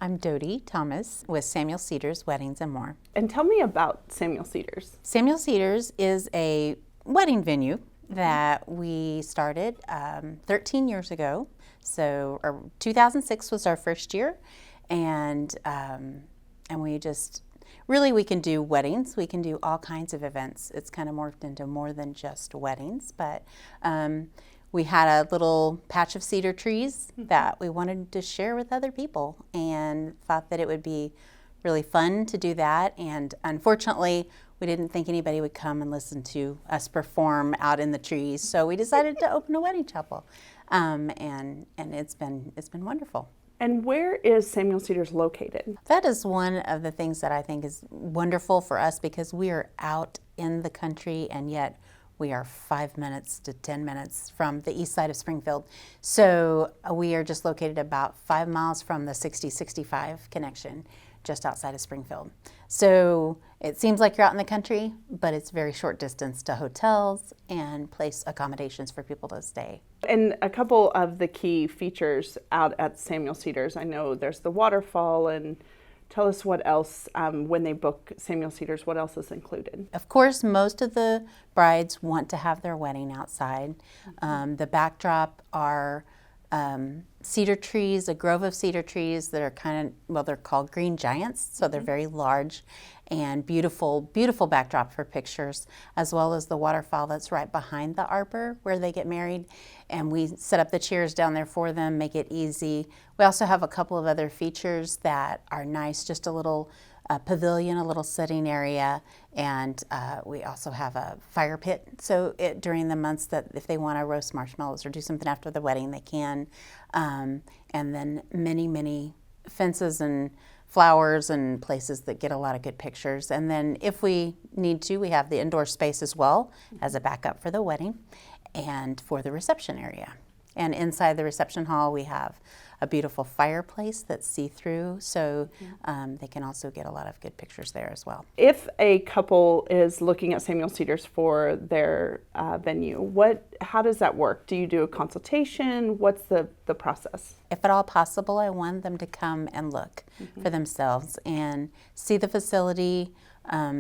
I'm Dodi Thomas with SamuelCedars Weddings and More. And tell me about SamuelCedars. SamuelCedars is a wedding venue that we started 13 years ago. So 2006 was our first year, and we just really, we can do weddings. We can do all kinds of events. It's kind of morphed into more than just weddings, but we had a little patch of cedar trees that we wanted to share with other people and thought that it would be really fun to do that. And unfortunately, we didn't think anybody would come and listen to us perform out in the trees. So we decided to open a wedding chapel. And it's been wonderful. And where is SamuelCedars located? That is one of the things that I think is wonderful for us, because we are out in the country and yet we are 5 minutes to 10 minutes from the east side of Springfield. So we are just located about 5 miles from the 60-65 connection, just outside of Springfield. So it seems like you're out in the country, but it's very short distance to hotels and place accommodations for people to stay. And a couple of the key features out at SamuelCedars, I know there's the waterfall, and tell us what else, when they book SamuelCedars, what else is included? Of course, most of the brides want to have their wedding outside. The backdrop are cedar trees, a grove of cedar trees that are they're called green giants, so they're very large and beautiful, beautiful backdrop for pictures, as well as the waterfall that's right behind the arbor where they get married. And we set up the chairs down there for them, make it easy. We also have a couple of other features that are nice, just a little pavilion, a little sitting area, and we also have a fire pit. So during the months that if they want to roast marshmallows or do something after the wedding, they can. And then many, many fences and flowers and places that get a lot of good pictures. And then if we need to, we have the indoor space as well as a backup for the wedding and for the reception area. And inside the reception hall, we have a beautiful fireplace that's see-through, so they can also get a lot of good pictures there as well. If a couple is looking at SamuelCedars for their venue, how does that work? Do you do a consultation? What's the process? If at all possible, I want them to come and look for themselves and see the facility,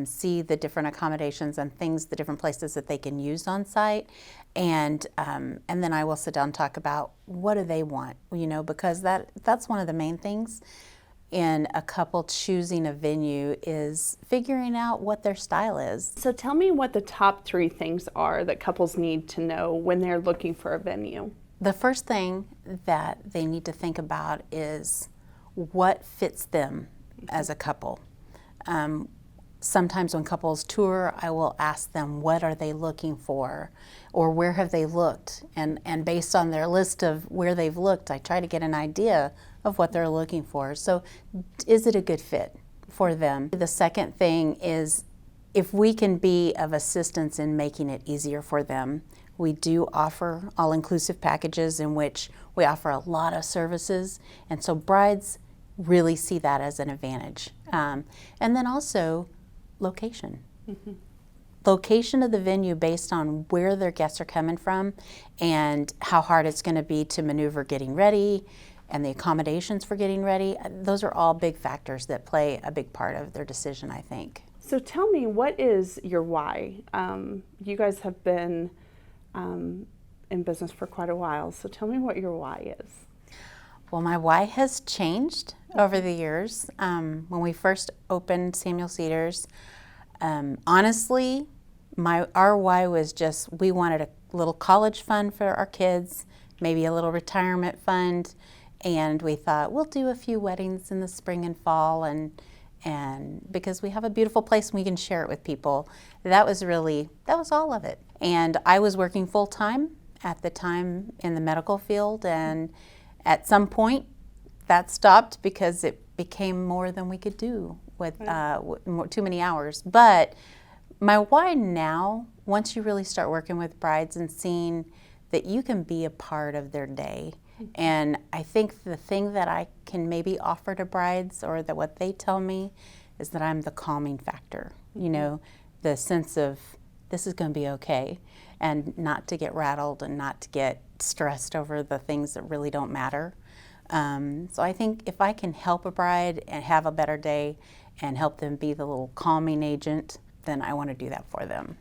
see the different accommodations and things, the different places that they can use on site, and then I will sit down and talk about what do they want, because that's one of the main things in a couple choosing a venue is figuring out what their style is. So tell me what the top 3 things are that couples need to know when they're looking for a venue. The first thing that they need to think about is what fits them as a couple. Sometimes when couples tour, I will ask them what are they looking for or where have they looked, and based on their list of where they've looked, I try to get an idea of what they're looking for. So is it a good fit for them? The second thing is if we can be of assistance in making it easier for them. We do offer all-inclusive packages in which we offer a lot of services, and so brides really see that as an advantage. And then also location. Location of the venue based on where their guests are coming from and how hard it's going to be to maneuver getting ready and the accommodations for getting ready. Those are all big factors that play a big part of their decision, I think. So tell me, what is your why? You guys have been in business for quite a while, so tell me what your why is. Well, my why has changed over the years. When we first opened SamuelCedars, honestly, our why was just we wanted a little college fund for our kids, maybe a little retirement fund, and we thought we'll do a few weddings in the spring and fall, and because we have a beautiful place and we can share it with people. That was all of it. And I was working full-time at the time in the medical field, and at some point that stopped because it became more than we could do with too many hours. But my why now, once you really start working with brides and seeing that you can be a part of their day, and I think the thing that I can maybe offer to brides, or that what they tell me, is that I'm the calming factor. The sense of this is going to be okay, and not to get rattled and not to get stressed over the things that really don't matter. So I think if I can help a bride and have a better day and help them be the little calming agent, then I want to do that for them.